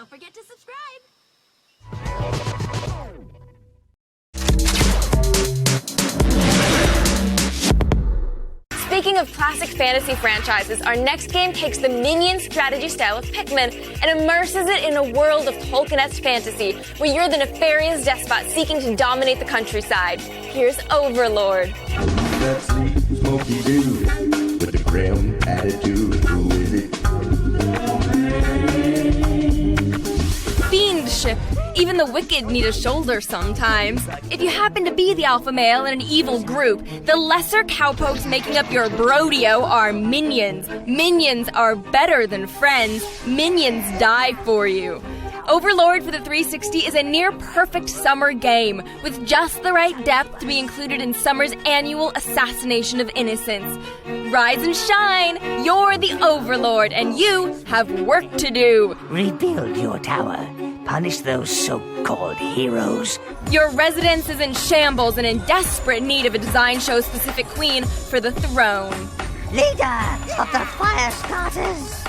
don't forget to subscribe. Speaking of classic fantasy franchises, our next game takes the minion strategy style of Pikmin and immerses it in a world of Tolkien-esque fantasy, where you're the nefarious despot seeking to dominate the countryside. Here's Overlord. That sleep, smoky dude with a grim attitude. Who is it? Fiendship. Even the wicked need a shoulder sometimes. If you happen to be the alpha male in an evil group, the lesser cowpokes making up your brodeo are minions. Minions are better than friends. Minions die for you. Overlord for the 360 is a near-perfect summer game, with just the right depth to be included in summer's annual assassination of innocence. Rise and shine! You're the Overlord, and you have work to do! Rebuild your tower. Punish those so-called heroes. Your residence is in shambles and in desperate need of a design show-specific queen for the throne. Leader of the fire starters!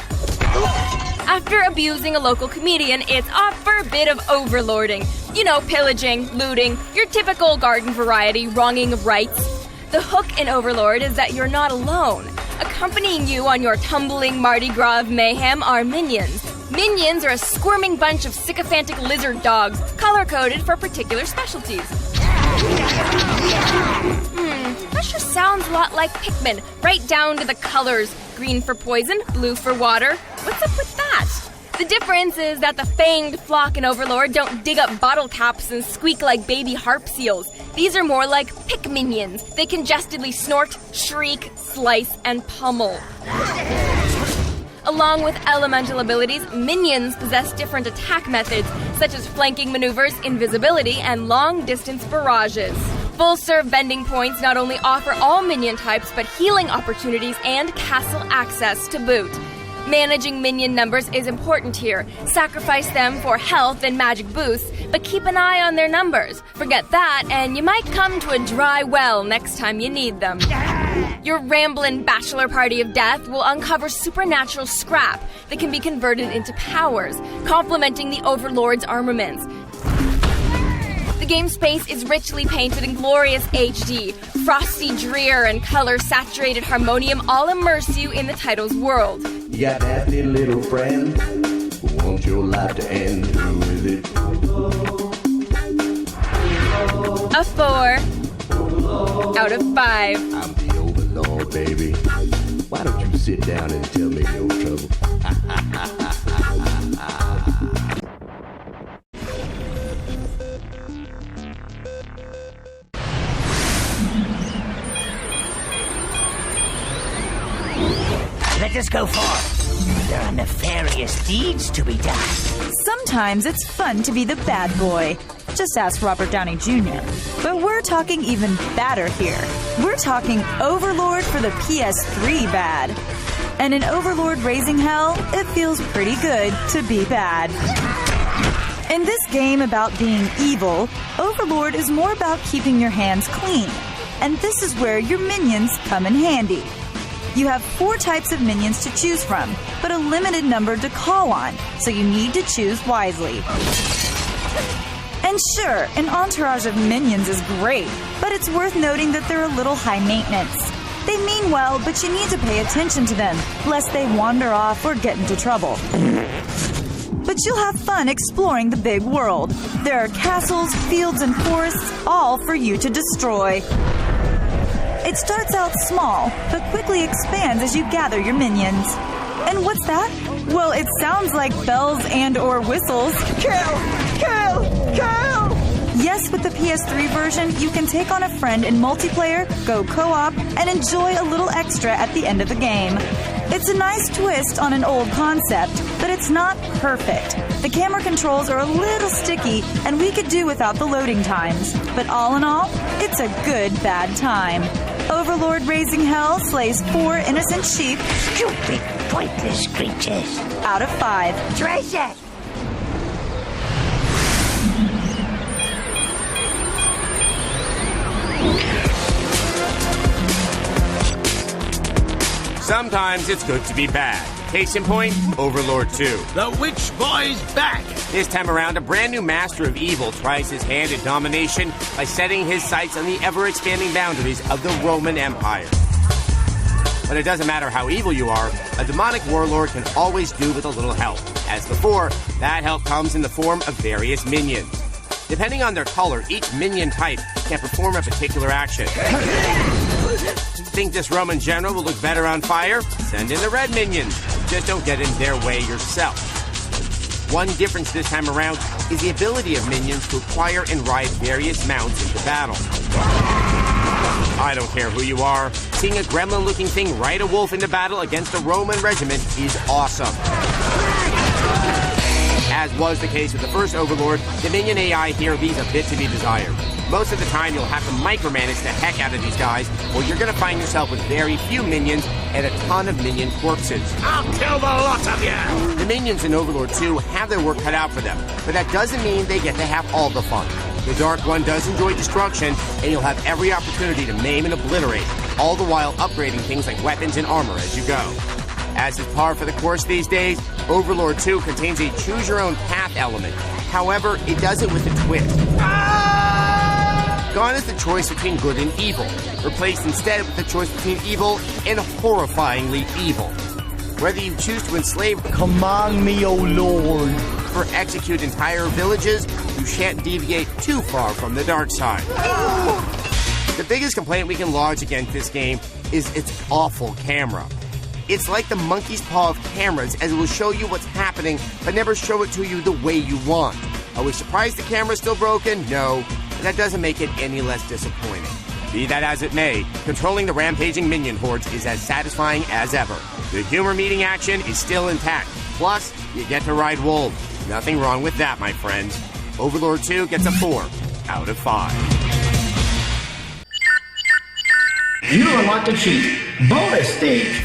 After abusing a local comedian, it's off for a bit of overlording. You know, pillaging, looting, your typical garden variety wronging of rights. The hook in Overlord is that you're not alone. Accompanying you on your tumbling Mardi Gras of mayhem are minions. Minions are a squirming bunch of sycophantic lizard dogs, color-coded for particular specialties. That sure sounds a lot like Pikmin, right down to the colors. Green for poison, blue for water. What's up with that? The difference is that the fanged flock in Overlord don't dig up bottle caps and squeak like baby harp seals. These are more like Pikminions. They congested snort, shriek, slice, and pummel. Along with elemental abilities, minions possess different attack methods, such as flanking maneuvers, invisibility, and long-distance barrages. Full-serve vending points not only offer all minion types, but healing opportunities and castle access to boot. Managing minion numbers is important here. Sacrifice them for health and magic boosts, but keep an eye on their numbers. Forget that, and you might come to a dry well next time you need them. Your ramblin' bachelor party of death will uncover supernatural scrap that can be converted into powers, complementing the Overlord's armaments. The game space is richly painted in glorious HD. Frosty drear and color-saturated harmonium all immerse you in the title's world. You got that little friend who wants your life to end. Who is it? A 4 out of 5. I'm the Overlord, baby. Why don't you sit down and tell me your trouble? Let us go forth. There are nefarious deeds to be done. Sometimes it's fun to be the bad boy. Just ask Robert Downey Jr. But we're talking even badder here. We're talking Overlord for the PS3 bad. And in Overlord Raising Hell, it feels pretty good to be bad. In this game about being evil, Overlord is more about keeping your hands clean. And this is where your minions come in handy. You have 4 types of minions to choose from, but a limited number to call on, so you need to choose wisely. And sure, an entourage of minions is great, but it's worth noting that they're a little high maintenance. They mean well, but you need to pay attention to them, lest they wander off or get into trouble. But you'll have fun exploring the big world. There are castles, fields, and forests, all for you to destroy. It starts out small, but quickly expands as you gather your minions. And what's that? Well, it sounds like bells and/or whistles. Kill! Kill! Kill! Yes, with the PS3 version, you can take on a friend in multiplayer, go co-op, and enjoy a little extra at the end of the game. It's a nice twist on an old concept, but it's not perfect. The camera controls are a little sticky, and we could do without the loading times. But all in all, it's a good bad time. Overlord Raising Hell slays 4 innocent sheep. Stupid, pointless creatures. Out of 5. Treasure! Sometimes it's good to be bad. Case in point, Overlord II. The Witch Boy's back! This time around, a brand new master of evil tries his hand at domination by setting his sights on the ever-expanding boundaries of the Roman Empire. But it doesn't matter how evil you are, a demonic warlord can always do with a little help. As before, that help comes in the form of various minions. Depending on their color, each minion type can perform a particular action. Think this Roman general will look better on fire? Send in the red minions. Just don't get in their way yourself. One difference this time around is the ability of minions to acquire and ride various mounts into battle. I don't care who you are. Seeing a gremlin-looking thing ride a wolf into battle against a Roman regiment is awesome. As was the case with the first Overlord, the minion AI here leaves a bit to be desired. Most of the time, you'll have to micromanage the heck out of these guys, or you're going to find yourself with very few minions and a ton of minion corpses. I'll kill the lot of you! The minions in Overlord 2 have their work cut out for them, but that doesn't mean they get to have all the fun. The Dark One does enjoy destruction, and you'll have every opportunity to maim and obliterate, all the while upgrading things like weapons and armor as you go. As is par for the course these days, Overlord 2 contains a choose-your-own-path element. However, it does it with a twist. Gone is the choice between good and evil, replaced instead with the choice between evil and horrifyingly evil. Whether you choose to enslave, command me, O Lord, or execute entire villages, you shan't deviate too far from the dark side. The biggest complaint we can lodge against this game is its awful camera. It's like the monkey's paw of cameras, as it will show you what's happening, but never show it to you the way you want. Are we surprised the camera's still broken? No, but that doesn't make it any less disappointing. Be that as it may, controlling the rampaging minion hordes is as satisfying as ever. The humor meeting action is still intact. Plus, you get to ride wolves. Nothing wrong with that, my friends. Overlord 2 gets a 4 out of 5. You unlocked a cheat. Bonus stage.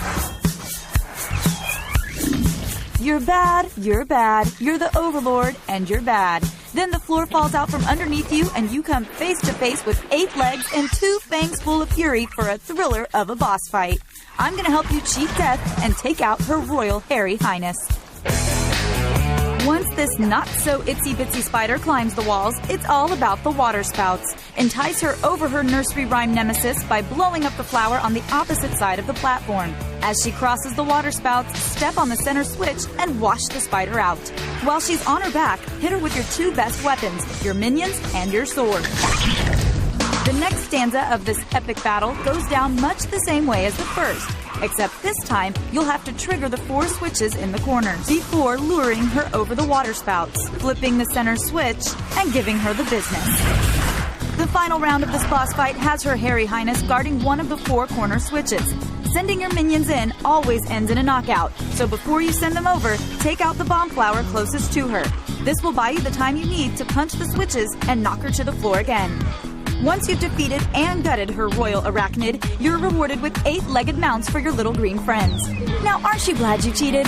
You're bad, you're bad, you're the Overlord, and you're bad. Then the floor falls out from underneath you, and you come face to face with 8 legs and 2 fangs full of fury for a thriller of a boss fight. I'm gonna help you cheat death and take out her royal hairy highness. Once this not-so-itsy-bitsy spider climbs the walls, it's all about the water spouts. Entice her over her nursery rhyme nemesis by blowing up the flower on the opposite side of the platform. As she crosses the water spouts, step on the center switch and wash the spider out. While she's on her back, hit her with your 2 best weapons, your minions and your sword. The next stanza of this epic battle goes down much the same way as the first, except this time you'll have to trigger the 4 switches in the corners before luring her over the water spouts, flipping the center switch, and giving her the business. The final round of this boss fight has her hairy highness guarding one of the 4 corner switches. Sending your minions in always ends in a knockout, so before you send them over, take out the bomb flower closest to her. This will buy you the time you need to punch the switches and knock her to the floor again. Once you've defeated and gutted her royal arachnid, you're rewarded with 8-legged mounts for your little green friends. Now, aren't you glad you cheated?